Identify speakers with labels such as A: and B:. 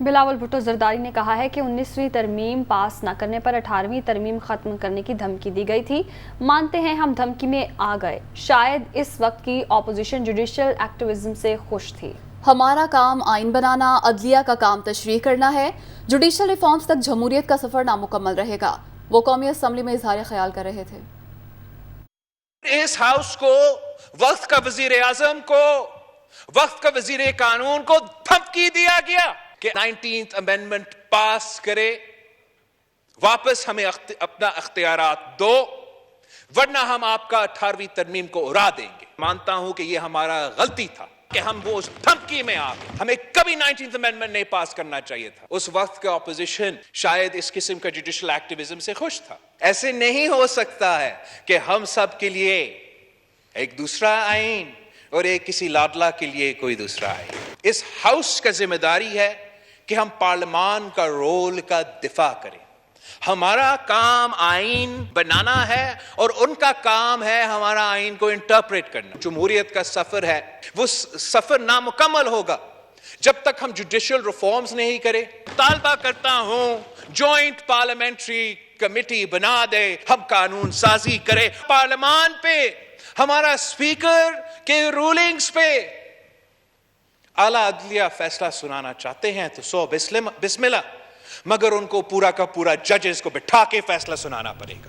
A: بلاول بھٹو زرداری نے کہا ہے کہ 19ویں ترمیم پاس نہ کرنے پر 18ویں ترمیم ختم کرنے کی دھمکی دی گئی تھی۔ مانتے ہیں ہم دھمکی میں آ گئے، شاید اس وقت کی اپوزیشن جوڈیشل ایکٹیوزم سے خوش تھی۔
B: ہمارا کام آئین بنانا، عدلیہ کا کام تشریح کرنا ہے۔ جوڈیشل ریفارمز تک جمہوریت کا سفر نامکمل رہے گا، وہ قومی اسمبلی میں اظہار خیال کر رہے تھے۔
C: اس ہاؤس کو، وقت کا وزیر اعظم کو، وقت کا وزیر قانون کو دھمکی دیا گیا کہ 19th امینڈمنٹ پاس کرے، واپس ہمیں اپنا اختیارات دو، ورنہ ہم آپ کا 18ویں ترمیم کو اڑا دیں گے۔ مانتا ہوں کہ یہ ہمارا غلطی تھا کہ ہم وہ اس دھمکی میں آ گئے۔ ہمیں کبھی 19th امینڈمنٹ نہیں پاس کرنا چاہیے تھا۔ اس وقت کا اپوزیشن شاید اس قسم کا جوڈیشل ایکٹیوزم سے خوش تھا۔ ایسے نہیں ہو سکتا ہے کہ ہم سب کے لیے ایک دوسرا آئین اور ایک کسی لاڈلا کے لیے کوئی دوسرا آئین۔ اس ہاؤس کا ذمہ داری ہے کہ ہم پارلیمان کا رول کا دفاع کریں۔ ہمارا کام آئین بنانا ہے اور ان کا کام ہے ہمارا آئین کو انٹرپریٹ کرنا۔ جمہوریت کا سفر ہے، وہ سفر نامکمل ہوگا جب تک ہم جوڈیشل ریفارمز نہیں کریں۔ طالبہ کرتا ہوں جوائنٹ پارلیمنٹری کمیٹی بنا دے، ہم قانون سازی کریں، پارلیمان پہ، ہمارا اسپیکر کے رولنگز پہ اعلیٰ عدلیہ فیصلہ سنانا چاہتے ہیں تو سو بسم اللہ، مگر ان کو پورا کا پورا ججز کو بٹھا کے فیصلہ سنانا پڑے گا۔